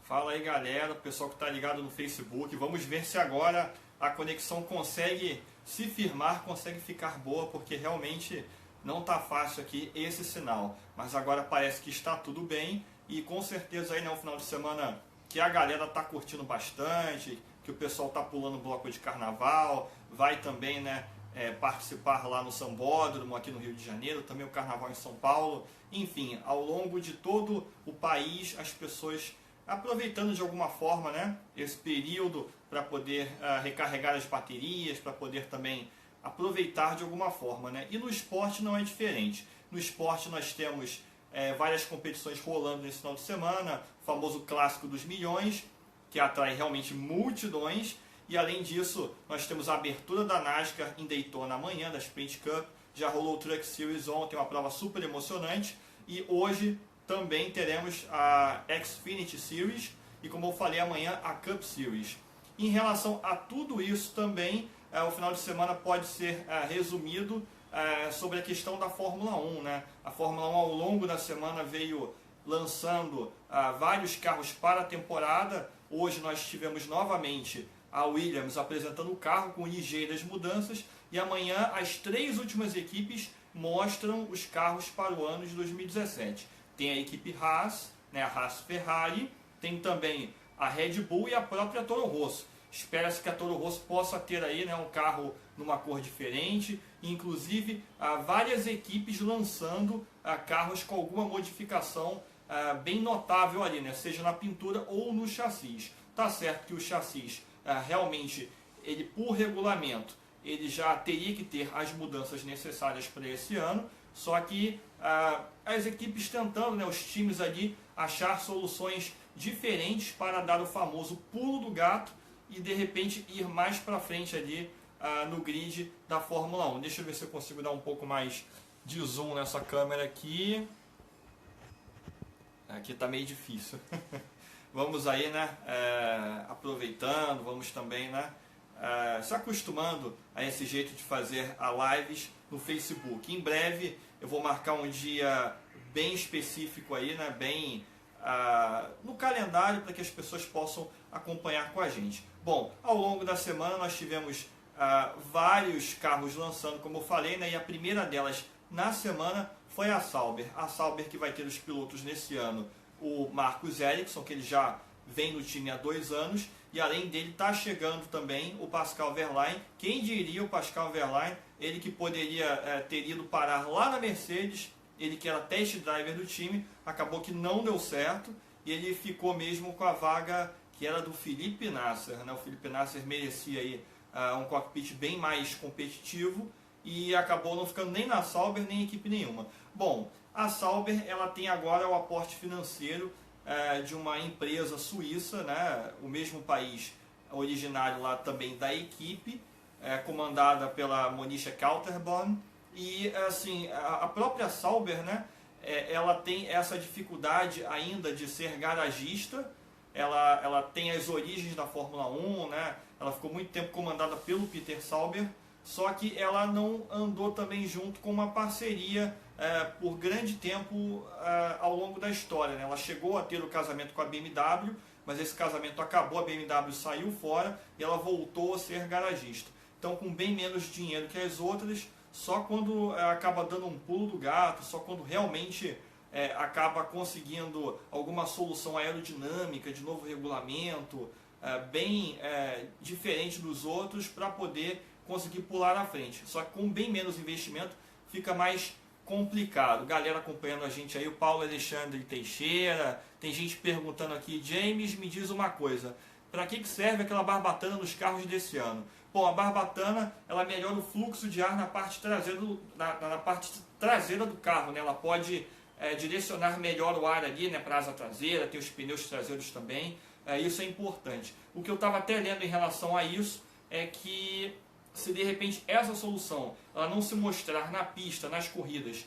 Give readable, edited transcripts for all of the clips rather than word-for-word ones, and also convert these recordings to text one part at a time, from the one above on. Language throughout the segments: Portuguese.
Fala aí galera, o pessoal que está ligado no Facebook, vamos ver se agora a conexão consegue se firmar, consegue ficar boa, porque realmente não está fácil aqui esse sinal, mas agora parece que está tudo bem e com certeza aí no final de semana que a galera está curtindo bastante, que o pessoal está pulando bloco de carnaval, vai também participar lá no Sambódromo aqui no Rio de Janeiro, também o carnaval em São Paulo, enfim, ao longo de todo o país as pessoas aproveitando de alguma forma esse período para poder recarregar as baterias, para poder também aproveitar de alguma forma. E no esporte não é diferente. No esporte nós temos várias competições rolando nesse final de semana, o famoso Clássico dos Milhões, que atrai realmente multidões, e além disso nós temos a abertura da NASCAR em Daytona amanhã, da Sprint Cup, já rolou o Truck Series ontem, uma prova super emocionante, e hoje também teremos a Xfinity Series e, como eu falei, amanhã a Cup Series. Em relação a tudo isso também, o final de semana pode ser resumido sobre a questão da Fórmula 1. A Fórmula 1 ao longo da semana veio lançando vários carros para a temporada. Hoje nós tivemos novamente a Williams apresentando o carro com ligeiras mudanças e amanhã as 3 últimas equipes mostram os carros para o ano de 2017. Tem a equipe Haas, a Haas Ferrari, tem também a Red Bull e a própria Toro Rosso. Espera-se que a Toro Rosso possa ter aí um carro numa cor diferente, inclusive várias equipes lançando carros com alguma modificação bem notável ali, seja na pintura ou no chassis. Tá certo que o chassis realmente, ele por regulamento, ele já teria que ter as mudanças necessárias para esse ano, só que as equipes tentando, os times ali, achar soluções diferentes para dar o famoso pulo do gato e de repente ir mais para frente ali no grid da Fórmula 1. Deixa eu ver se eu consigo dar um pouco mais de zoom nessa câmera aqui. Aqui está meio difícil. Vamos aí, aproveitando, vamos também, se acostumando a esse jeito de fazer lives no Facebook. Em breve eu vou marcar um dia bem específico aí, bem no calendário, para que as pessoas possam acompanhar com a gente. Bom, ao longo da semana nós tivemos vários carros lançando, como eu falei, e a primeira delas na semana foi a Sauber. A Sauber que vai ter os pilotos nesse ano, o Marcus Ericsson, que ele já vem no time há 2 anos, e além dele está chegando também o Pascal Wehrlein. Quem diria o Pascal Wehrlein, ele que poderia ter ido parar lá na Mercedes, ele que era test driver do time, acabou que não deu certo, e ele ficou mesmo com a vaga que era do Felipe Nasser. O Felipe Nasser merecia aí um cockpit bem mais competitivo, e acabou não ficando nem na Sauber, nem em equipe nenhuma. Bom, a Sauber ela tem agora o aporte financeiro de uma empresa suíça, o mesmo país originário lá também da equipe, comandada pela Monisha Kauterborn. E assim, a própria Sauber, ela tem essa dificuldade ainda de ser garagista. Ela tem as origens da Fórmula 1, ela ficou muito tempo comandada pelo Peter Sauber, só que ela não andou também junto com uma parceria por grande tempo ao longo da história. Ela chegou a ter o casamento com a BMW, mas esse casamento acabou, a BMW saiu fora e ela voltou a ser garagista. Então, com bem menos dinheiro que as outras, só quando acaba dando um pulo do gato, só quando realmente acaba conseguindo alguma solução aerodinâmica, de novo regulamento, bem diferente dos outros, para poder conseguir pular na frente. Só que com bem menos investimento fica mais complicado. Galera acompanhando a gente aí, o Paulo Alexandre Teixeira, tem gente perguntando aqui, James, me diz uma coisa, para que serve aquela barbatana nos carros desse ano? Bom, a barbatana, ela melhora o fluxo de ar na parte traseira na parte traseira do carro, Ela pode direcionar melhor o ar ali, para a asa traseira, tem os pneus traseiros também, isso é importante. O que eu estava até lendo em relação a isso é que se de repente essa solução ela não se mostrar na pista, nas corridas,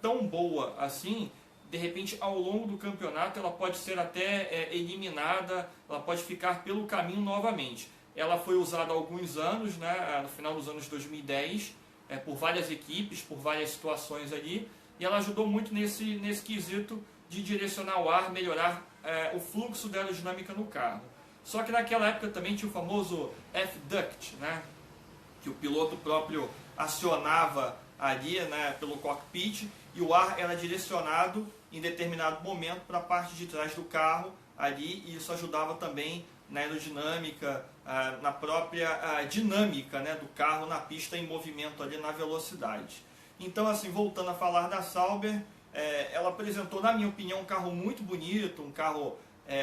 tão boa assim, de repente ao longo do campeonato ela pode ser até eliminada, ela pode ficar pelo caminho novamente. Ela foi usada há alguns anos, no final dos anos 2010, por várias equipes, por várias situações ali, e ela ajudou muito nesse quesito de direcionar o ar, melhorar o fluxo da aerodinâmica no carro. Só que naquela época também tinha o famoso F-duct, né? Que o piloto próprio acionava ali, né, pelo cockpit, e o ar era direcionado em determinado momento para a parte de trás do carro ali, e isso ajudava também na aerodinâmica, na própria dinâmica, né, do carro na pista em movimento ali na velocidade. Então, assim, voltando a falar da Sauber, ela apresentou, na minha opinião, um carro muito bonito, um carro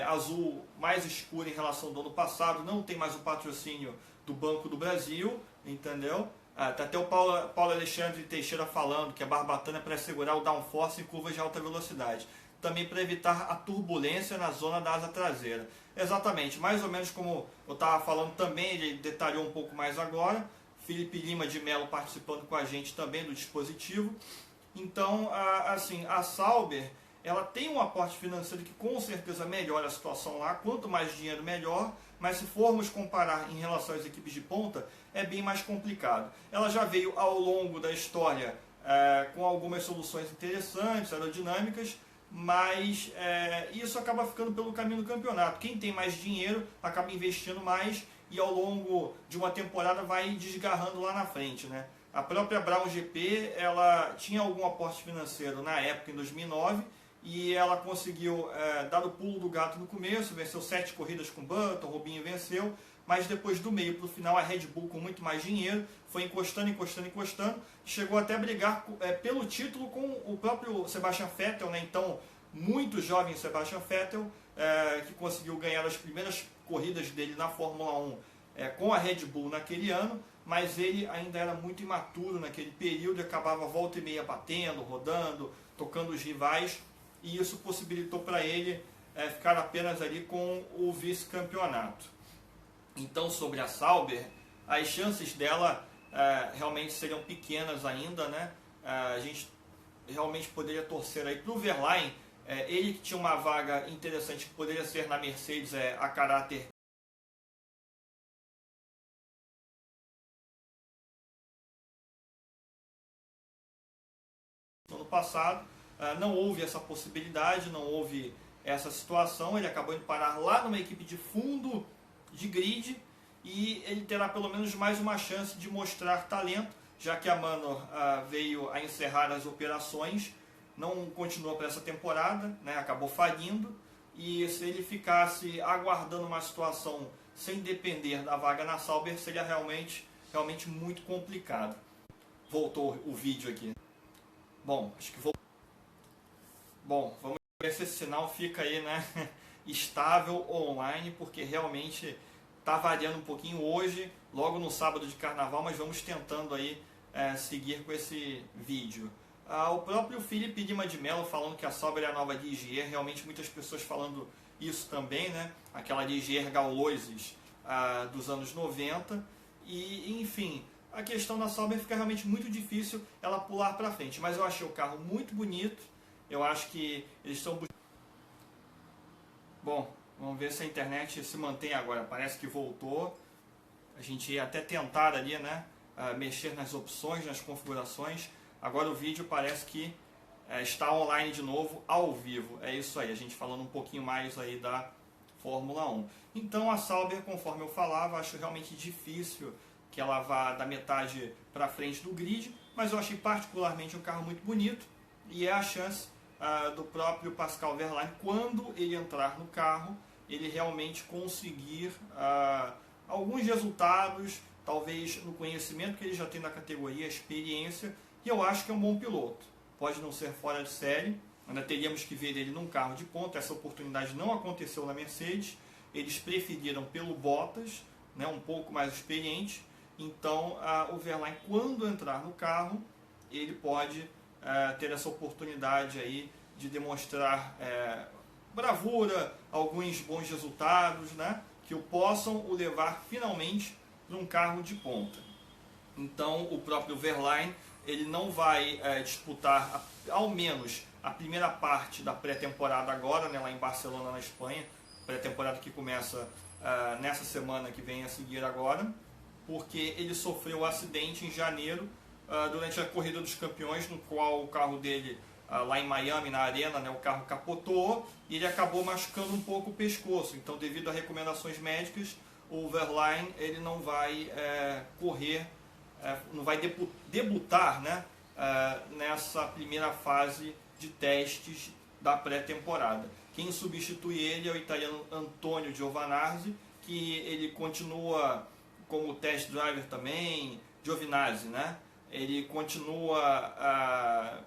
azul mais escuro em relação ao ano passado, não tem mais o patrocínio do Banco do Brasil, entendeu? Tá até o Paulo Alexandre Teixeira falando que a barbatana é para segurar o downforce em curvas de alta velocidade. Também para evitar a turbulência na zona da asa traseira. Exatamente, mais ou menos como eu estava falando também, ele detalhou um pouco mais agora. Felipe Lima de Mello participando com a gente também do dispositivo. Então, assim, a Sauber, ela tem um aporte financeiro que com certeza melhora a situação lá. Quanto mais dinheiro, melhor. Mas se formos comparar em relação às equipes de ponta, é bem mais complicado. Ela já veio ao longo da história com algumas soluções interessantes, aerodinâmicas, mas isso acaba ficando pelo caminho do campeonato. Quem tem mais dinheiro acaba investindo mais e ao longo de uma temporada vai desgarrando lá na frente, né? A própria Brown GP, ela tinha algum aporte financeiro na época, em 2009, e ela conseguiu dar o pulo do gato no começo, venceu 7 corridas com Button, Rubinho venceu, mas depois do meio para o final a Red Bull com muito mais dinheiro foi encostando, chegou até a brigar pelo título com o próprio Sebastian Vettel, né? Então muito jovem Sebastian Vettel, que conseguiu ganhar as primeiras corridas dele na Fórmula 1 com a Red Bull naquele ano, mas ele ainda era muito imaturo naquele período e acabava volta e meia batendo, rodando, tocando os rivais, e isso possibilitou para ele ficar apenas ali com o vice-campeonato. Então, sobre a Sauber, as chances dela realmente seriam pequenas ainda, né? A gente realmente poderia torcer aí para o Verlaine, ele que tinha uma vaga interessante que poderia ser na Mercedes a caráter no ano passado. Não houve essa possibilidade, não houve essa situação, ele acabou indo parar lá numa equipe de fundo de grid e ele terá pelo menos mais uma chance de mostrar talento, já que a Manor veio a encerrar as operações, não continuou para essa temporada, né, acabou falindo, e se ele ficasse aguardando uma situação sem depender da vaga na Sauber, seria realmente muito complicado. Voltou o vídeo aqui. Bom, acho que vou... Bom, vamos ver se esse sinal fica aí, né, estável online, porque realmente está variando um pouquinho hoje, logo no sábado de carnaval, mas vamos tentando aí seguir com esse vídeo. O próprio Felipe Lima de Mello falando que a Sauber é a nova Ligier, realmente muitas pessoas falando isso também, né, aquela Ligier Gauloises dos anos 90, e enfim, a questão da Sauber fica realmente muito difícil ela pular para frente, mas eu achei o carro muito bonito. Eu acho que eles estão... Bom, vamos ver se a internet se mantém agora. Parece que voltou. A gente ia até tentar ali, né, mexer nas opções, nas configurações. Agora o vídeo parece que está online de novo, ao vivo. É isso aí, a gente falando um pouquinho mais aí da Fórmula 1. Então a Sauber, conforme eu falava, acho realmente difícil que ela vá da metade para frente do grid, mas eu achei particularmente um carro muito bonito e é a chance do próprio Pascal Wehrlein, quando ele entrar no carro, ele realmente conseguir alguns resultados, talvez no conhecimento que ele já tem na categoria, experiência, e eu acho que é um bom piloto. Pode não ser fora de série, ainda teríamos que ver ele num carro de ponta, essa oportunidade não aconteceu na Mercedes, eles preferiram pelo Bottas, né, um pouco mais experiente, então o Wehrlein, quando entrar no carro, ele pode ter essa oportunidade aí de demonstrar bravura, alguns bons resultados, né, que o possam o levar finalmente para um carro de ponta. Então o próprio Wehrlein, ele não vai disputar ao menos a primeira parte da pré-temporada agora, né, lá em Barcelona, na Espanha, pré-temporada que começa nessa semana que vem a seguir agora, porque ele sofreu um acidente em janeiro durante a Corrida dos Campeões, no qual o carro dele lá em Miami, na arena, né, o carro capotou e ele acabou machucando um pouco o pescoço. Então, devido a recomendações médicas, o Wehrlein ele não vai correr, não vai debutar, né, nessa primeira fase de testes da pré-temporada. Quem substitui ele é o italiano Antonio Giovinazzi, que ele continua como test driver também, Giovinazzi, né? Ele continua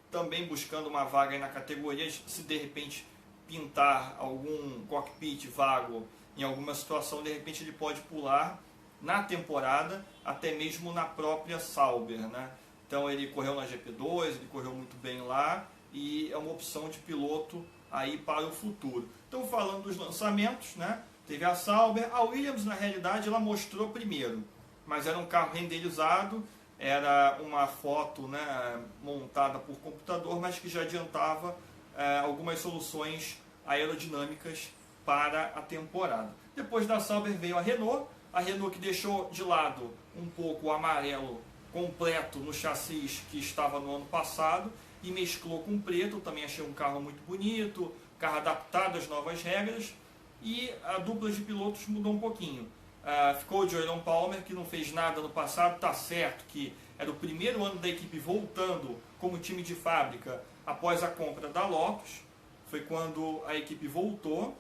também buscando uma vaga aí na categoria, se de repente pintar algum cockpit vago em alguma situação, de repente ele pode pular na temporada, até mesmo na própria Sauber, né? Então ele correu na GP2, ele correu muito bem lá e é uma opção de piloto aí para o futuro. Então, falando dos lançamentos, né? Teve a Sauber, a Williams na realidade ela mostrou primeiro, mas era um carro renderizado, era uma foto, né, montada por computador, mas que já adiantava algumas soluções aerodinâmicas para a temporada. Depois da Sauber veio a Renault que deixou de lado um pouco o amarelo completo no chassi que estava no ano passado e mesclou com o preto. Eu também achei um carro muito bonito, carro adaptado às novas regras, e a dupla de pilotos mudou um pouquinho. Ficou o Jolyon Palmer, que não fez nada no passado. Está certo que era o primeiro ano da equipe voltando como time de fábrica após a compra da Lotus, foi quando a equipe voltou,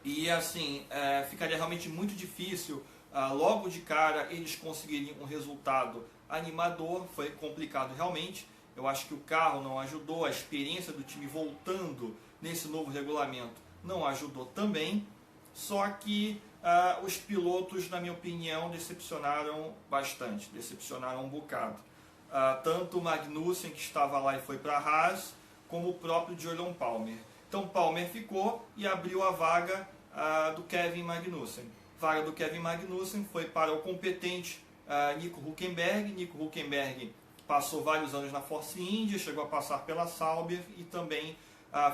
e assim, ficaria realmente muito difícil logo de cara eles conseguirem um resultado animador. Foi complicado realmente. Eu acho que o carro não ajudou, a experiência do time voltando nesse novo regulamento não ajudou também, só que os pilotos, na minha opinião, decepcionaram bastante, decepcionaram um bocado. Tanto o Magnussen, que estava lá e foi para a Haas, como o próprio Jolyon Palmer. Então Palmer ficou e abriu a vaga do Kevin Magnussen. Vaga do Kevin Magnussen foi para o competente Nico Hülkenberg. Nico Hülkenberg passou vários anos na Force India, chegou a passar pela Sauber e também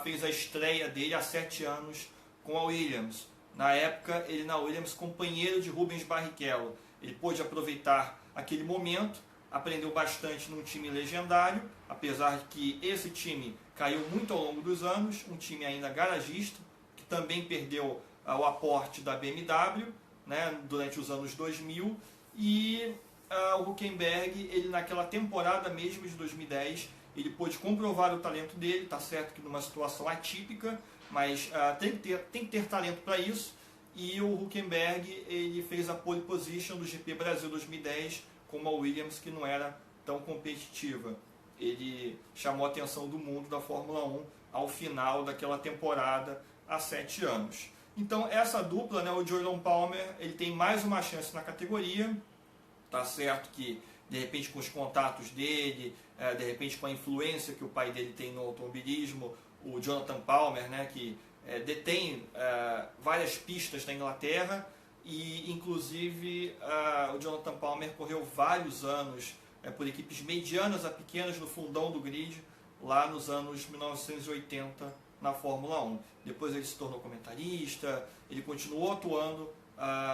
fez a estreia dele há 7 anos com a Williams. Na época, ele na Williams, companheiro de Rubens Barrichello. Ele pôde aproveitar aquele momento, aprendeu bastante num time legendário, apesar de que esse time caiu muito ao longo dos anos, um time ainda garagista, que também perdeu o aporte da BMW, né, durante os anos 2000, e o Hülkenberg, ele naquela temporada mesmo de 2010, ele pôde comprovar o talento dele. Está certo que numa situação atípica, mas tem que ter talento para isso, e o Hülkenberg ele fez a pole position do GP Brasil 2010 com uma Williams que não era tão competitiva. Ele chamou a atenção do mundo da Fórmula 1 ao final daquela temporada há 7 anos. Então essa dupla, né, o Jolyon Palmer, ele tem mais uma chance na categoria. Tá certo que de repente com os contatos dele, de repente com a influência que o pai dele tem no automobilismo, o Jonathan Palmer, né, que detém várias pistas na Inglaterra, e inclusive o Jonathan Palmer correu vários anos por equipes medianas a pequenas no fundão do grid, lá nos anos 1980 na Fórmula 1. Depois ele se tornou comentarista, ele continuou atuando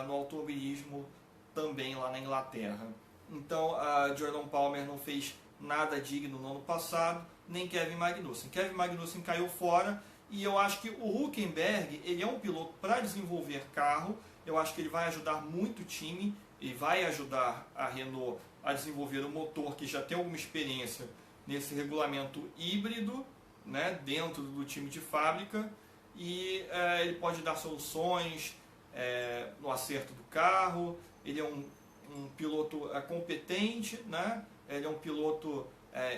no automobilismo também lá na Inglaterra. Então, Jolyon Palmer não fez nada digno no ano passado, nem Kevin Magnussen. Kevin Magnussen caiu fora, e eu acho que o Hülkenberg, ele é um piloto para desenvolver carro. Eu acho que ele vai ajudar muito o time, e vai ajudar a Renault a desenvolver um motor que já tem alguma experiência nesse regulamento híbrido, né, dentro do time de fábrica, e ele pode dar soluções no acerto do carro. Ele é um piloto competente, né? Ele é um piloto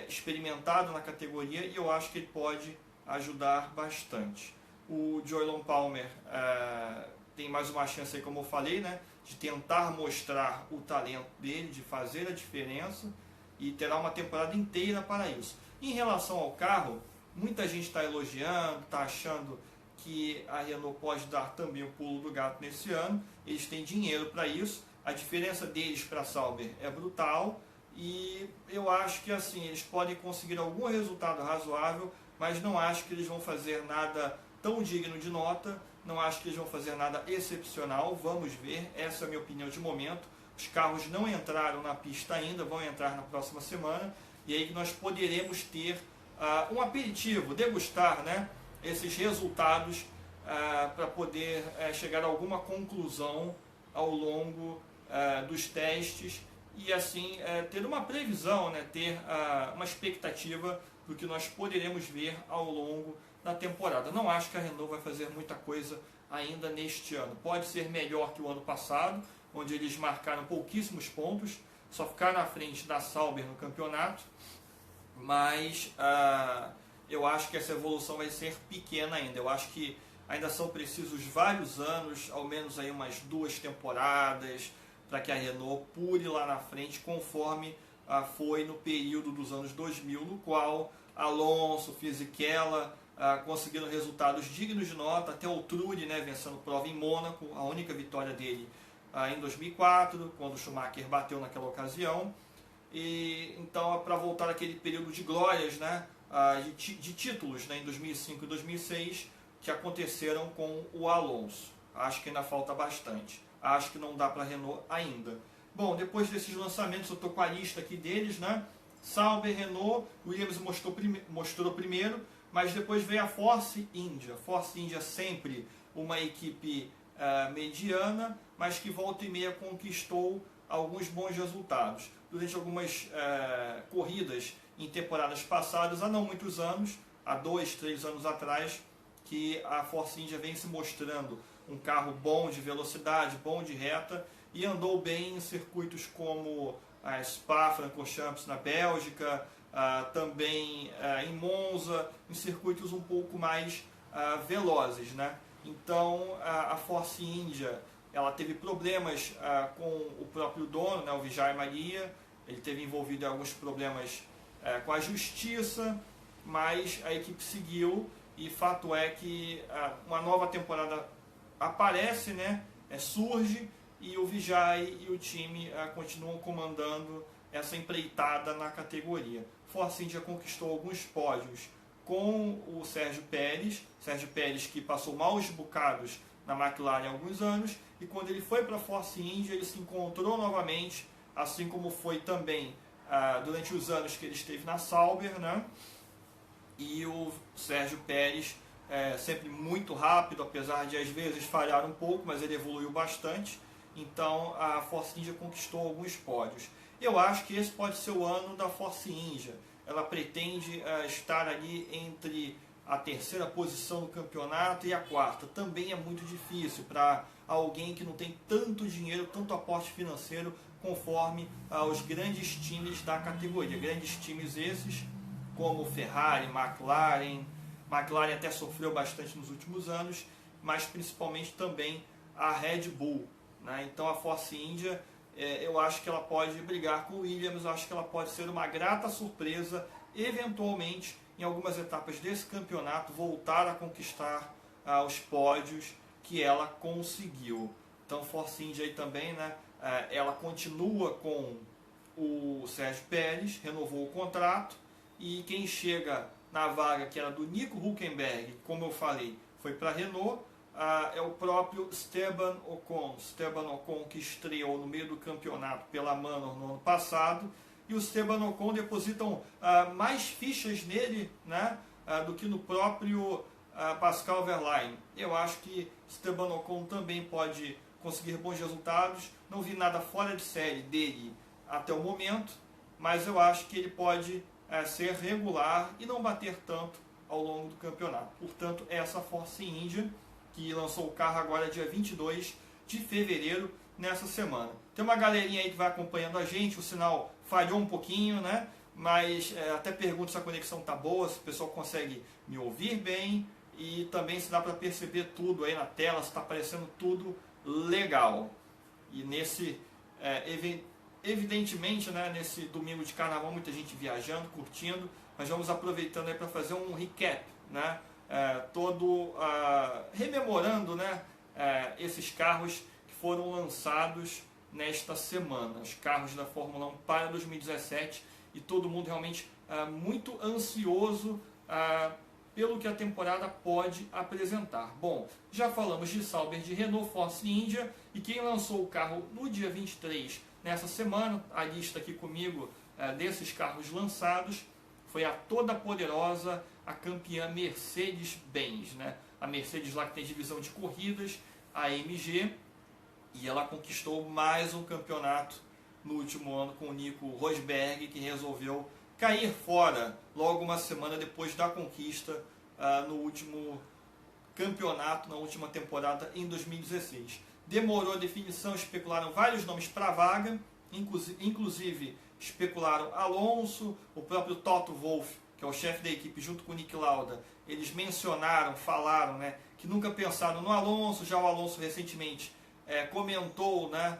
experimentado na categoria, e eu acho que ele pode ajudar bastante. O Jolyon Palmer tem mais uma chance aí, como eu falei, né, de tentar mostrar o talento dele, de fazer a diferença, e terá uma temporada inteira para isso. Em relação ao carro, muita gente está elogiando, está achando que a Renault pode dar também o pulo do gato nesse ano. Eles têm dinheiro para isso. A diferença deles para a Sauber é brutal, e eu acho que assim eles podem conseguir algum resultado razoável, mas não acho que eles vão fazer nada tão digno de nota, não acho que eles vão fazer nada excepcional. Vamos ver, essa é a minha opinião de momento. Os carros não entraram na pista ainda, vão entrar na próxima semana, e aí que nós poderemos ter um aperitivo, degustar, né, esses resultados para poder chegar a alguma conclusão ao longo dos testes e assim ter uma previsão, né, ter uma expectativa do que nós poderemos ver ao longo da temporada. Não acho que a Renault vai fazer muita coisa ainda neste ano. Pode ser melhor que o ano passado, onde eles marcaram pouquíssimos pontos, só ficaram na frente da Sauber no campeonato, mas eu acho que essa evolução vai ser pequena ainda. Eu acho que ainda são precisos vários anos, ao menos aí umas 2 temporadas, para que a Renault pule lá na frente, conforme foi no período dos anos 2000, no qual Alonso, Fisichella conseguiram resultados dignos de nota, até o Trulli, né, vencendo prova em Mônaco, a única vitória dele em 2004, quando o Schumacher bateu naquela ocasião. E então, para voltar àquele período de glórias, né, de títulos, né, em 2005 e 2006, que aconteceram com o Alonso. Acho que ainda falta bastante. Acho que não dá para a Renault ainda. Bom, depois desses lançamentos, eu estou com a lista aqui deles, né? Sauber, Renault, Williams mostrou primeiro, mas depois veio a Force India. Force India sempre uma equipe mediana, mas que volta e meia conquistou alguns bons resultados. Durante algumas corridas em temporadas passadas, há não muitos anos, há 2, 3 anos atrás, que a Force India vem se mostrando um carro bom de velocidade, bom de reta, e andou bem em circuitos como a Spa-Francorchamps na Bélgica, também em Monza, em circuitos um pouco mais velozes, né? Então a Force India ela teve problemas com o próprio dono, né, o Vijay Mallya. Ele teve envolvido em alguns problemas com a justiça, mas a equipe seguiu e fato é que uma nova temporada aparece, né, surge, e o Vijay e o time continuam comandando essa empreitada na categoria. Force India conquistou alguns pódios com o Sérgio Pérez que passou maus bocados na McLaren há alguns anos, e quando ele foi para a Force India ele se encontrou novamente, assim como foi também durante os anos que ele esteve na Sauber, né? E o Sérgio Pérez sempre muito rápido, apesar de às vezes falhar um pouco, mas ele evoluiu bastante. Então a Force India conquistou alguns pódios. Eu acho que esse pode ser o ano da Force India. Ela pretende estar ali entre a 3ª posição do campeonato e a 4ª. Também é muito difícil para alguém que não tem tanto dinheiro, tanto aporte financeiro, conforme os grandes times da categoria. Grandes times esses como Ferrari, McLaren. McLaren até sofreu bastante nos últimos anos, mas principalmente também a Red Bull, né? Então a Force India, eu acho que ela pode brigar com o Williams, eu acho que ela pode ser uma grata surpresa, eventualmente, em algumas etapas desse campeonato, voltar a conquistar os pódios que ela conseguiu. Então Force India aí também, né, ela continua com o Sérgio Pérez, renovou o contrato, e quem chega na vaga que era do Nico Hülkenberg, como eu falei, foi para a Renault, é o próprio Esteban Ocon, que estreou no meio do campeonato pela Manor no ano passado, e o Esteban Ocon depositam mais fichas nele, né, do que no próprio Pascal Wehrlein. Eu acho que Esteban Ocon também pode conseguir bons resultados. Não vi nada fora de série dele até o momento, mas eu acho que ele pode ser regular e não bater tanto ao longo do campeonato. Portanto, essa Force India, que lançou o carro agora dia 22 de fevereiro, nessa semana. Tem uma galerinha aí que vai acompanhando a gente, o sinal falhou um pouquinho, né? Mas até pergunto se a conexão tá boa, se o pessoal consegue me ouvir bem, e também se dá para perceber tudo aí na tela, se está aparecendo tudo legal. E nesse evidentemente, né, nesse domingo de carnaval, muita gente viajando, curtindo, mas vamos aproveitando aí para fazer um recap, né, rememorando, né, esses carros que foram lançados nesta semana, os carros da Fórmula 1 para 2017, e todo mundo realmente muito ansioso pelo que a temporada pode apresentar. Bom, já falamos de Sauber, de Renault, Force India, e quem lançou o carro no dia 23 nessa semana, a lista aqui comigo desses carros lançados, foi a toda poderosa, a campeã Mercedes-Benz, né? A Mercedes lá que tem divisão de corridas, a AMG, e ela conquistou mais um campeonato no último ano com o Nico Rosberg, que resolveu cair fora logo uma semana depois da conquista no último campeonato, na última temporada em 2016. Demorou a definição, especularam vários nomes para a vaga, inclusive especularam Alonso, o próprio Toto Wolff, que é o chefe da equipe, junto com o Niki Lauda. Eles mencionaram, falaram, né, que nunca pensaram no Alonso. Já o Alonso recentemente comentou, né,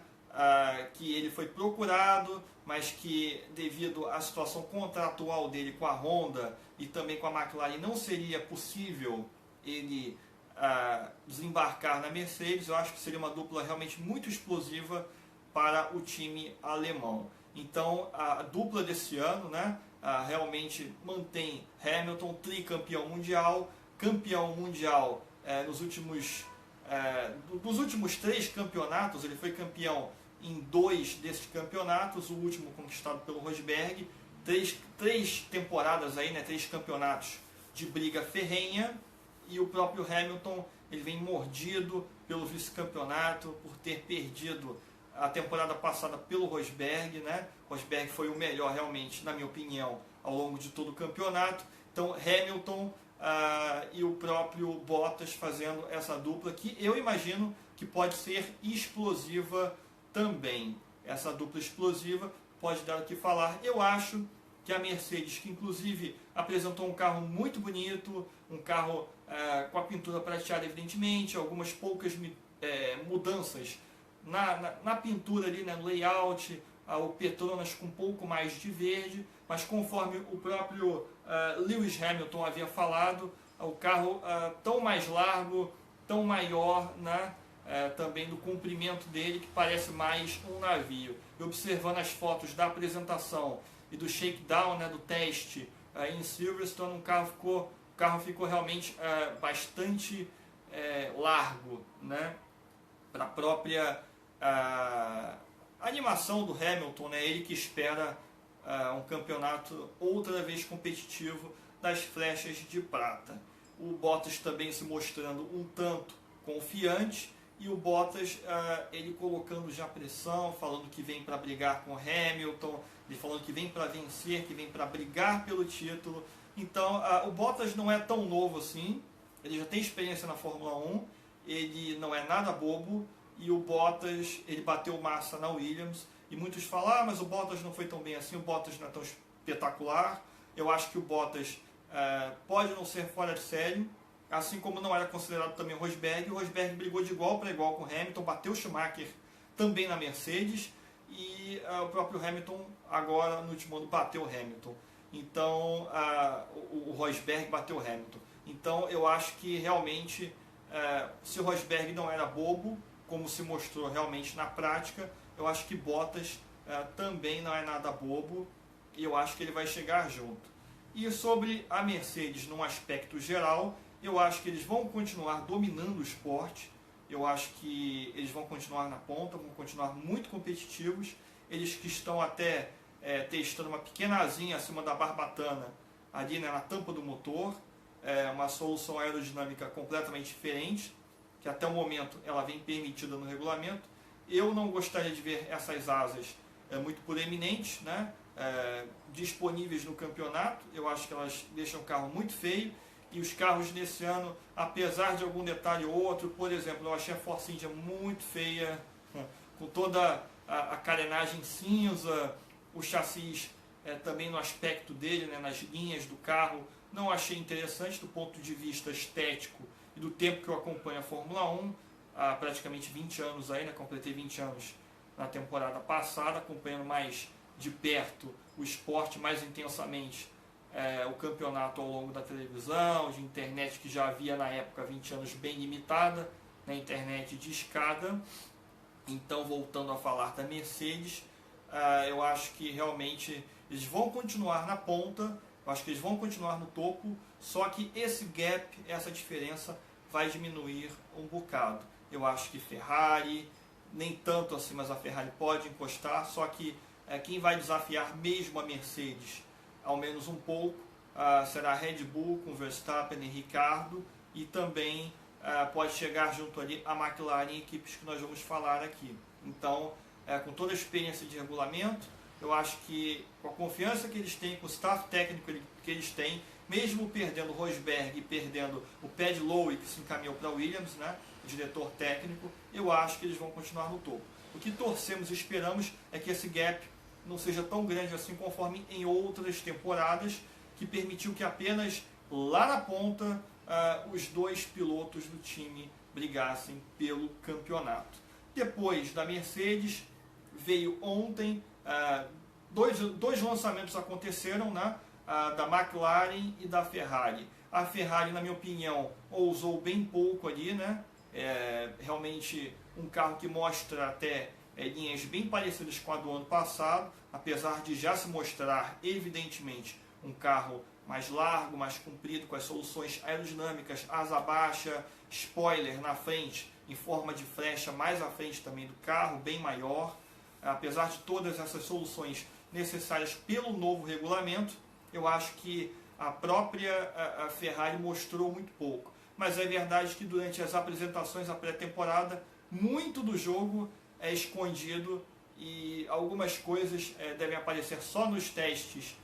que ele foi procurado, mas que devido à situação contratual dele com a Honda e também com a McLaren não seria possível ele desembarcar na Mercedes. Eu acho que seria uma dupla realmente muito explosiva para o time alemão. Então a dupla desse ano, né, realmente mantém Hamilton, tricampeão mundial, campeão mundial dos últimos 3 campeonatos. Ele foi campeão em 2 desses campeonatos, o último conquistado pelo Rosberg. 3 temporadas aí, né, 3 campeonatos de briga ferrenha, e o próprio Hamilton, ele vem mordido pelo vice-campeonato por ter perdido a temporada passada pelo Rosberg, né? Rosberg foi o melhor realmente, na minha opinião, ao longo de todo o campeonato. Então Hamilton e o próprio Bottas fazendo essa dupla, que eu imagino que pode ser explosiva também. Essa dupla explosiva pode dar o que falar. Eu acho que a Mercedes, que inclusive apresentou um carro muito bonito, um carro com a pintura prateada evidentemente, algumas poucas mudanças na pintura ali, né, no layout, o Petronas com um pouco mais de verde, mas conforme o próprio Lewis Hamilton havia falado, o carro tão mais largo, tão maior, né, também do comprimento dele, que parece mais um navio. E observando as fotos da apresentação e do shakedown, né, do teste em Silverstone, o carro ficou realmente bastante largo, né, para a própria animação do Hamilton, né, ele que espera um campeonato outra vez competitivo das flechas de prata. O Bottas também se mostrando um tanto confiante, e o Bottas ele colocando já pressão, falando que vem para brigar com o Hamilton, ele falando que vem para vencer, que vem para brigar pelo título. Então o Bottas não é tão novo assim, ele já tem experiência na Fórmula 1, ele não é nada bobo, e o Bottas, ele bateu massa na Williams, e muitos falam, mas o Bottas não foi tão bem assim, o Bottas não é tão espetacular. Eu acho que o Bottas pode não ser fora de série, assim como não era considerado também o Rosberg. O Rosberg brigou de igual para igual com o Hamilton, bateu o Schumacher também na Mercedes, e o próprio Hamilton agora no último ano bateu o Hamilton. Então o Rosberg bateu o Hamilton. Então eu acho que realmente, se o Rosberg não era bobo, como se mostrou realmente na prática, eu acho que Bottas também não é nada bobo, e eu acho que ele vai chegar junto. E sobre a Mercedes, num aspecto geral, eu acho que eles vão continuar dominando o esporte, eu acho que eles vão continuar na ponta, vão continuar muito competitivos. Eles que estão até testando uma pequena asinha acima da barbatana, ali, né, na tampa do motor, uma solução aerodinâmica completamente diferente, que até o momento ela vem permitida no regulamento. Eu não gostaria de ver essas asas muito proeminentes, né, disponíveis no campeonato. Eu acho que elas deixam o carro muito feio, e os carros nesse ano, apesar de algum detalhe ou outro, por exemplo, eu achei a Force India muito feia, com toda a carenagem cinza, o chassi também no aspecto dele, né, nas linhas do carro, não achei interessante do ponto de vista estético e do tempo que eu acompanho a Fórmula 1, há praticamente 20 anos aí, né, completei 20 anos na temporada passada, acompanhando mais de perto o esporte, mais intensamente o campeonato ao longo da televisão, de internet que já havia na época 20 anos bem limitada, na internet de escada. Então, voltando a falar da Mercedes, eu acho que realmente eles vão continuar na ponta, eu acho que eles vão continuar no topo, só que esse gap, essa diferença vai diminuir um bocado. Eu acho que Ferrari, nem tanto assim, mas a Ferrari pode encostar, só que quem vai desafiar mesmo a Mercedes ao menos um pouco, será Red Bull com Verstappen e Ricciardo, e também pode chegar junto ali a McLaren, equipes que nós vamos falar aqui. Então, com toda a experiência de regulamento, eu acho que com a confiança que eles têm, com o staff técnico que eles têm, mesmo perdendo o Rosberg e perdendo o Paddy Lowe, que se encaminhou para a Williams, né, o diretor técnico, eu acho que eles vão continuar no topo. O que torcemos e esperamos é que esse gap não seja tão grande assim conforme em outras temporadas, que permitiu que apenas lá na ponta os dois pilotos do time brigassem pelo campeonato. Depois da Mercedes, veio ontem, dois lançamentos aconteceram, né? Da McLaren e da Ferrari. A Ferrari, na minha opinião, ousou bem pouco ali, né? Realmente um carro que mostra até linhas bem parecidas com a do ano passado, apesar de já se mostrar, evidentemente, um carro mais largo, mais comprido, com as soluções aerodinâmicas, asa baixa, spoiler na frente, em forma de flecha mais à frente também do carro, bem maior. Apesar de todas essas soluções necessárias pelo novo regulamento, eu acho que a própria Ferrari mostrou muito pouco. Mas é verdade que durante as apresentações à pré-temporada, muito do jogo é escondido e algumas coisas devem aparecer só nos testes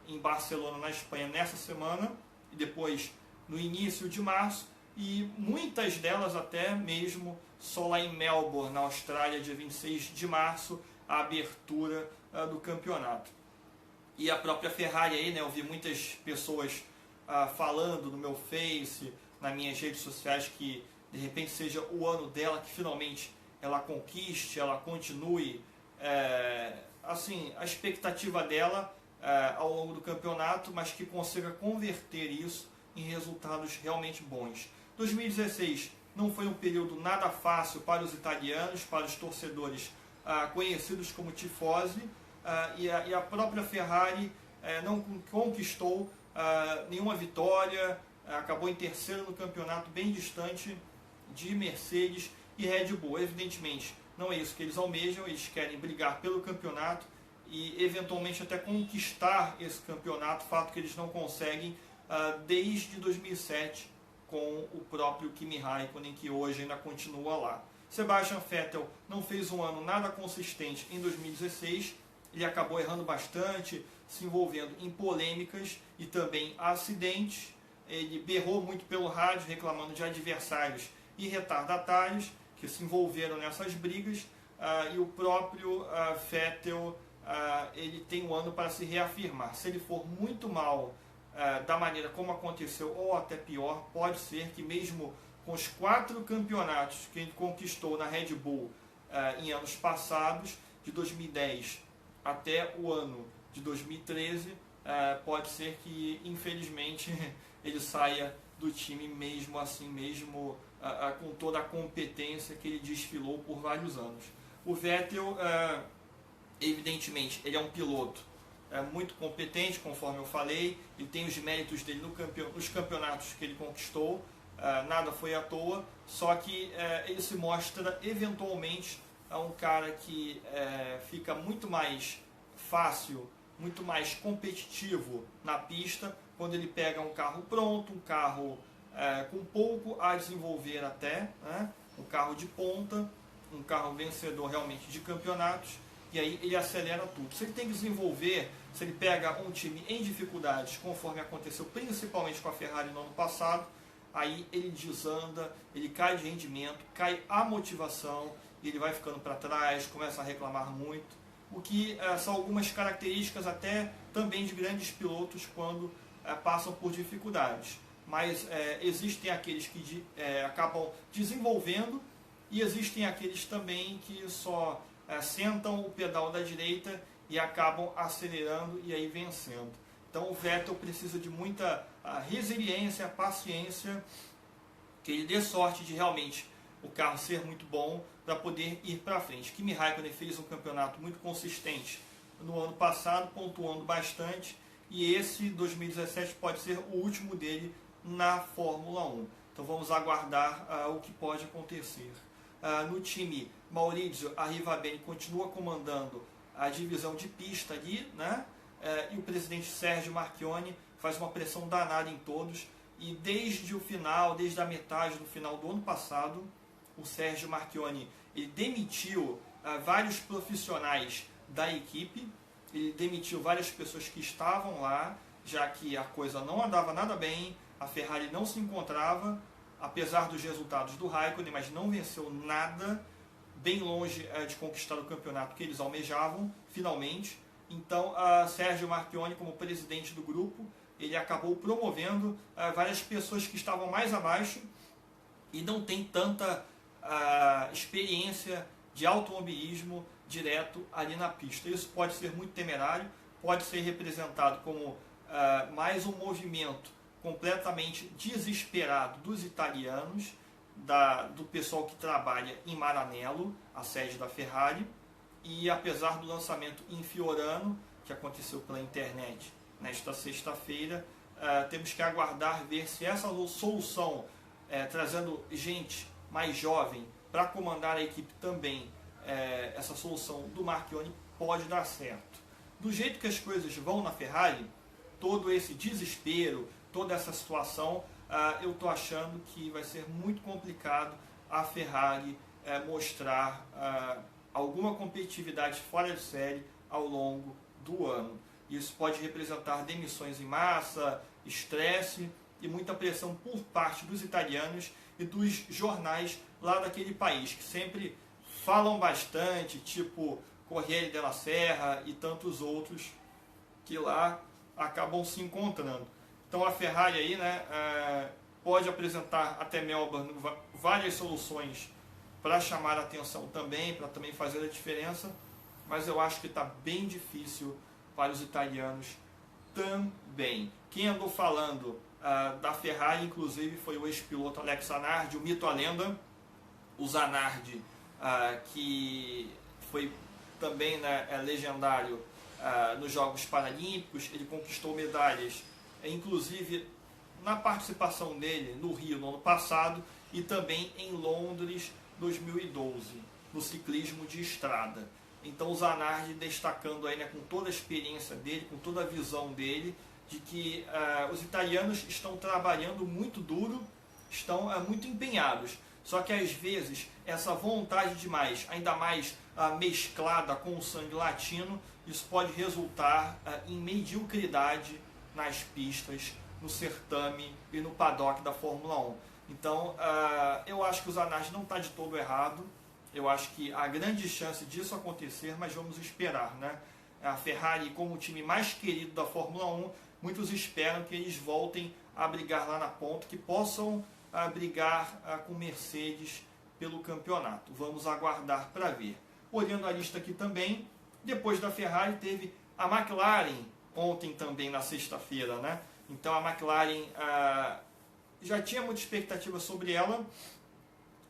em Barcelona, na Espanha, nessa semana, e depois no início de março, e muitas delas até mesmo só lá em Melbourne, na Austrália, dia 26 de março, a abertura do campeonato. E a própria Ferrari aí, né, eu vi muitas pessoas falando no meu Face, nas minhas redes sociais, que de repente seja o ano dela, que finalmente ela conquiste, ela continue, assim, a expectativa dela ao longo do campeonato, mas que consiga converter isso em resultados realmente bons. 2016 não foi um período nada fácil para os italianos, para os torcedores conhecidos como tifosi, e a própria Ferrari não conquistou nenhuma vitória, acabou em terceiro no campeonato, bem distante de Mercedes e Red Bull. Evidentemente, não é isso que eles almejam, eles querem brigar pelo campeonato e eventualmente até conquistar esse campeonato, fato que eles não conseguem desde 2007 com o próprio Kimi Raikkonen, que hoje ainda continua lá. Sebastian Vettel não fez um ano nada consistente em 2016, ele acabou errando bastante, se envolvendo em polêmicas e também acidentes. Ele berrou muito pelo rádio, reclamando de adversários e retardatários que se envolveram nessas brigas, e o próprio Vettel ele tem um ano para se reafirmar. Se ele for muito mal da maneira como aconteceu, ou até pior, pode ser que mesmo com os 4 campeonatos que ele conquistou na Red Bull em anos passados, de 2010 até o ano de 2013, pode ser que, infelizmente, ele saia do time mesmo assim, mesmo com toda a competência que ele desfilou por vários anos. O Vettel, evidentemente, ele é um piloto muito competente, conforme eu falei, ele tem os méritos dele nos campeonatos que ele conquistou, nada foi à toa, só que ele se mostra eventualmente um cara que fica muito mais fácil, muito mais competitivo na pista, quando ele pega um carro pronto, um carro com pouco a desenvolver até, né? Um carro de ponta, um carro vencedor realmente de campeonatos, e aí ele acelera tudo. Se ele tem que desenvolver, se ele pega um time em dificuldades, conforme aconteceu principalmente com a Ferrari no ano passado, aí ele desanda, ele cai de rendimento, cai a motivação, e ele vai ficando para trás, começa a reclamar muito, o que são algumas características até também de grandes pilotos quando passam por dificuldades. Mas existem aqueles que acabam desenvolvendo, e existem aqueles também que só sentam o pedal da direita e acabam acelerando e aí vencendo. Então o Vettel precisa de muita resiliência, paciência, que ele dê sorte de realmente o carro ser muito bom para poder ir para frente. Kimi Raikkonen fez um campeonato muito consistente no ano passado, pontuando bastante, e esse 2017 pode ser o último dele na Fórmula 1. Então vamos aguardar o que pode acontecer. No time, Maurizio Arrivabene continua comandando a divisão de pista ali, né? e o presidente Sergio Marchionne faz uma pressão danada em todos, e desde o final, desde a metade do final do ano passado, o Sergio Marchionne ele demitiu vários profissionais da equipe, ele demitiu várias pessoas que estavam lá, já que a coisa não andava nada bem, a Ferrari não se encontrava, apesar dos resultados do Raikkonen, mas não venceu nada, bem longe de conquistar o campeonato que eles almejavam, finalmente. Então, Sergio Marchionne, como presidente do grupo, ele acabou promovendo várias pessoas que estavam mais abaixo e não tem tanta experiência de automobilismo direto ali na pista. Isso pode ser muito temerário, pode ser representado como mais um movimento completamente desesperado dos italianos, do pessoal que trabalha em Maranello, a sede da Ferrari, e apesar do lançamento em Fiorano, que aconteceu pela internet nesta sexta-feira, temos que aguardar ver se essa solução, trazendo gente mais jovem para comandar a equipe também, essa solução do Marchionne pode dar certo. Do jeito que as coisas vão na Ferrari, todo esse desespero, toda essa situação, eu estou achando que vai ser muito complicado a Ferrari mostrar alguma competitividade fora de série ao longo do ano. Isso pode representar demissões em massa, estresse e muita pressão por parte dos italianos e dos jornais lá daquele país, que sempre falam bastante, tipo Corriere della Sera e tantos outros que lá acabam se encontrando. Então a Ferrari aí, né, pode apresentar até Melbourne várias soluções para chamar a atenção também, para também fazer a diferença, mas eu acho que está bem difícil para os italianos também. Quem andou falando da Ferrari, inclusive, foi o ex-piloto Alex Zanardi, o mito a lenda. O Zanardi, que foi também, né, legendário nos Jogos Paralímpicos, ele conquistou medalhas, inclusive na participação dele no Rio no ano passado e também em Londres 2012, no ciclismo de estrada. Então o Zanardi destacando aí, né, com toda a experiência dele, com toda a visão dele, de que os italianos estão trabalhando muito duro, estão muito empenhados. Só que às vezes essa vontade demais, ainda mais mesclada com o sangue latino, isso pode resultar em mediocridade nas pistas, no certame e no paddock da Fórmula 1. Então eu acho que o Zanardi não está de todo errado. Eu acho que há grande chance disso acontecer, mas vamos esperar, né? A Ferrari, como o time mais querido da Fórmula 1, muitos esperam que eles voltem a brigar lá na ponta, que possam brigar com Mercedes pelo campeonato. Vamos aguardar para ver. Olhando a lista aqui também, depois da Ferrari teve a McLaren ontem também na sexta-feira, né? Então a McLaren já tinha muita expectativa sobre ela,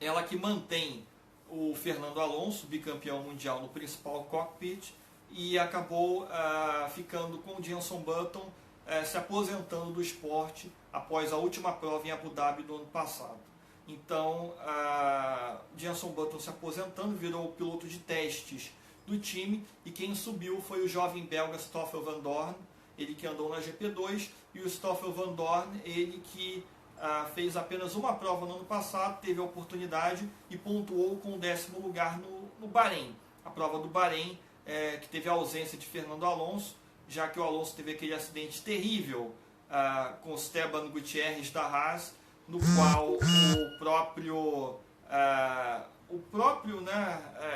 ela que mantém o Fernando Alonso, bicampeão mundial no principal cockpit, e acabou ficando com o Jenson Button se aposentando do esporte após a última prova em Abu Dhabi do ano passado. Então, Jenson Button se aposentando, virou o piloto de testes do time, e quem subiu foi o jovem belga Stoffel Vandoorne, ele que andou na GP2, e o Stoffel Vandoorne, ele que fez apenas uma prova no ano passado, teve a oportunidade e pontuou com o 10º lugar no Bahrein. A prova do Bahrein, que teve a ausência de Fernando Alonso, já que o Alonso teve aquele acidente terrível com Esteban Gutierrez da Haas, no qual o próprio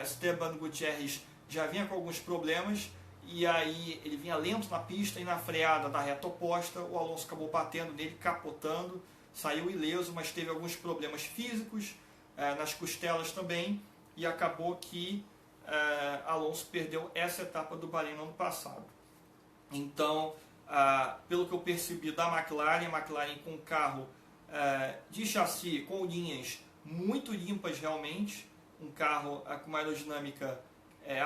Esteban Gutierrez já vinha com alguns problemas, e aí ele vinha lento na pista, e na freada da reta oposta o Alonso acabou batendo nele, capotando, saiu ileso, mas teve alguns problemas físicos nas costelas também, e acabou que Alonso perdeu essa etapa do Bahrein no ano passado. Então, pelo que eu percebi da McLaren, a McLaren com um carro de chassi com linhas muito limpas realmente, um carro com uma aerodinâmica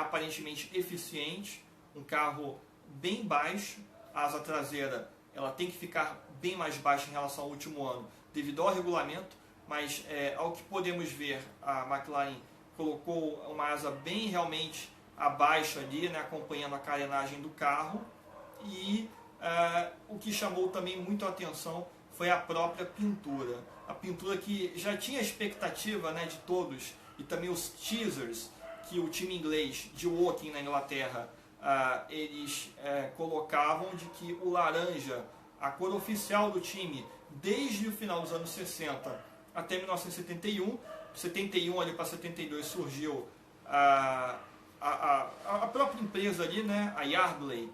aparentemente eficiente, um carro bem baixo, a asa traseira ela tem que ficar bem mais baixa em relação ao último ano devido ao regulamento, mas ao que podemos ver, a McLaren colocou uma asa bem realmente abaixo ali, né, acompanhando a carenagem do carro, e o que chamou também muito a atenção foi a própria pintura. A pintura que já tinha expectativa, né, de todos, e também os teasers que o time inglês de Woking na Inglaterra eles colocavam de que o laranja, a cor oficial do time, desde o final dos anos 60 até 1971, 71 ali para 72 surgiu a própria empresa ali, né, a Yardley,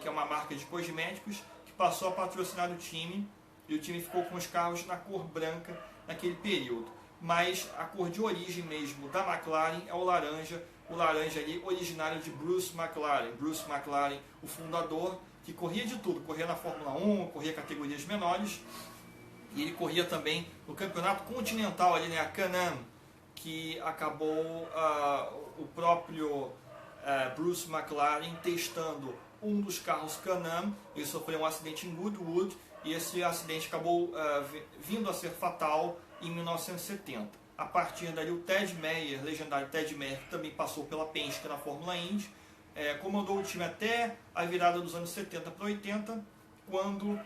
que é uma marca de cosméticos, que passou a patrocinar o time, e o time ficou com os carros na cor branca naquele período. Mas a cor de origem mesmo da McLaren é o laranja ali originário de Bruce McLaren, o fundador, que corria de tudo, corria na Fórmula 1, corria categorias menores, e ele corria também no campeonato continental ali, né, a Can-Am, que acabou o próprio Bruce McLaren testando um dos carros Can-Am. Ele sofreu um acidente em Goodwood e esse acidente acabou vindo a ser fatal em 1970. A partir dali, o Ted Meyer, legendário Ted Meyer, que também passou pela Penske na Fórmula Indy, comandou o time até a virada dos anos 70 para 80, quando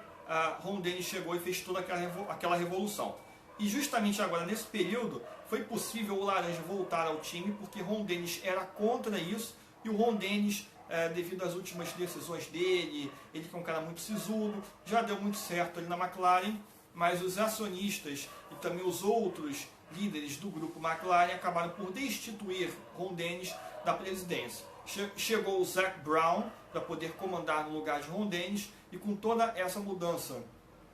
Ron Dennis chegou e fez toda aquela revolução. E justamente agora, nesse período, foi possível o laranja voltar ao time, porque Ron Dennis era contra isso, e o Ron Dennis, devido às últimas decisões dele, ele que é um cara muito sisudo, já deu muito certo ali na McLaren, mas os acionistas e também os outros líderes do grupo McLaren acabaram por destituir Ron Dennis da presidência. Chegou o Zac Brown para poder comandar no lugar de Ron Dennis, e com toda essa mudança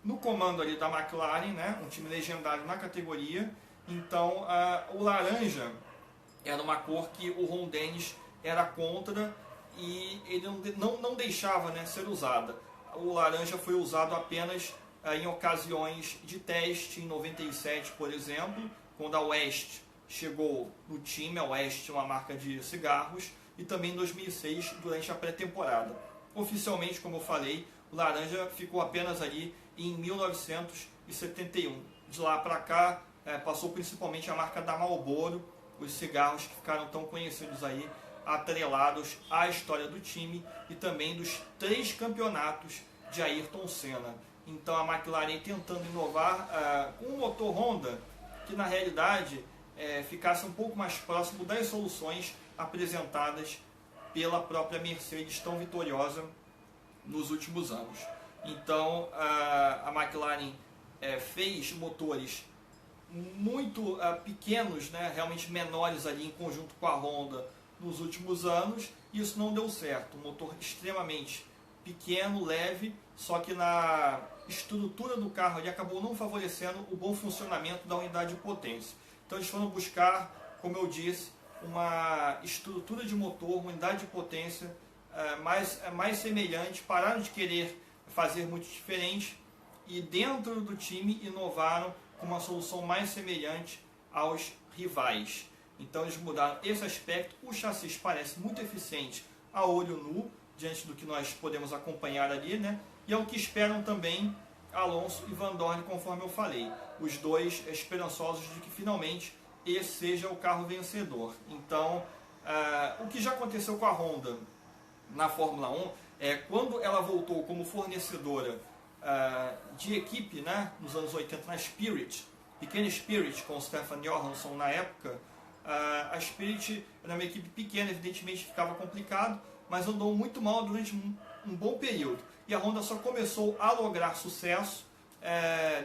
no comando ali da McLaren, né, um time legendário na categoria, então o laranja era uma cor que o Ron Dennis era contra e ele não deixava, né, ser usada. O laranja foi usado apenas em ocasiões de teste, em 97, por exemplo, quando a West chegou no time. A West é uma marca de cigarros, e também em 2006, durante a pré-temporada. Oficialmente, como eu falei, o laranja ficou apenas ali em 1971. De lá para cá, passou principalmente a marca da Marlboro, os cigarros que ficaram tão conhecidos aí, atrelados à história do time e também dos 3 campeonatos de Ayrton Senna. Então a McLaren tentando inovar com um motor Honda que na realidade ficasse um pouco mais próximo das soluções apresentadas pela própria Mercedes, tão vitoriosa nos últimos anos. Então a McLaren fez motores muito pequenos, né, realmente menores ali em conjunto com a Honda nos últimos anos, e isso não deu certo. Um motor extremamente pequeno, leve, só que na estrutura do carro ali acabou não favorecendo o bom funcionamento da unidade de potência. Então eles foram buscar, como eu disse, uma estrutura de motor, uma unidade de potência mais semelhante, pararam de querer fazer muito diferente e dentro do time inovaram com uma solução mais semelhante aos rivais. Então eles mudaram esse aspecto. O chassi parece muito eficiente a olho nu, diante do que nós podemos acompanhar ali, né? E é o que esperam também Alonso e Van Dorn, conforme eu falei. Os dois esperançosos de que finalmente esse seja o carro vencedor. Então, o que já aconteceu com a Honda na Fórmula 1 quando ela voltou como fornecedora de equipe, né, nos anos 80 na Spirit, pequena Spirit com o Stefan Johansson na época. A Spirit era uma equipe pequena, evidentemente ficava complicado, mas andou muito mal durante um bom período. E a Honda só começou a lograr sucesso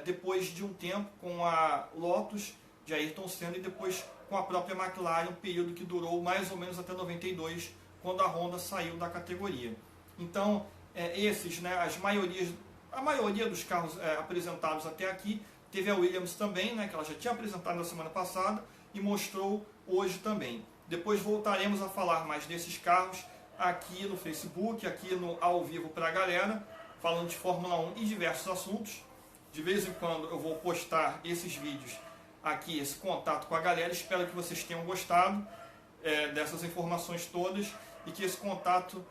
depois de um tempo com a Lotus de Ayrton Senna e depois com a própria McLaren, um período que durou mais ou menos até 92, quando a Honda saiu da categoria. Então, né, a maioria dos carros apresentados até aqui, teve a Williams também, né, que ela já tinha apresentado na semana passada e mostrou hoje também. Depois voltaremos a falar mais desses carros aqui no Facebook, aqui no Ao Vivo para a galera, falando de Fórmula 1 e diversos assuntos. De vez em quando eu vou postar esses vídeos aqui, esse contato com a galera. Espero que vocês tenham gostado dessas informações todas e que esse contato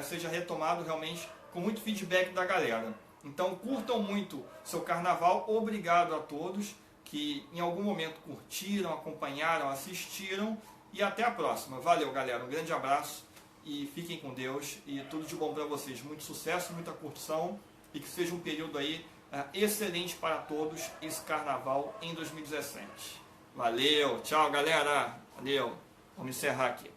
seja retomado realmente com muito feedback da galera. Então curtam muito seu carnaval. Obrigado a todos que em algum momento curtiram, acompanharam, assistiram, e até a próxima. Valeu, galera, um grande abraço e fiquem com Deus e tudo de bom para vocês. Muito sucesso, muita curtição e que seja um período aí excelente para todos esse carnaval em 2017. Valeu, tchau galera, valeu, vamos encerrar aqui.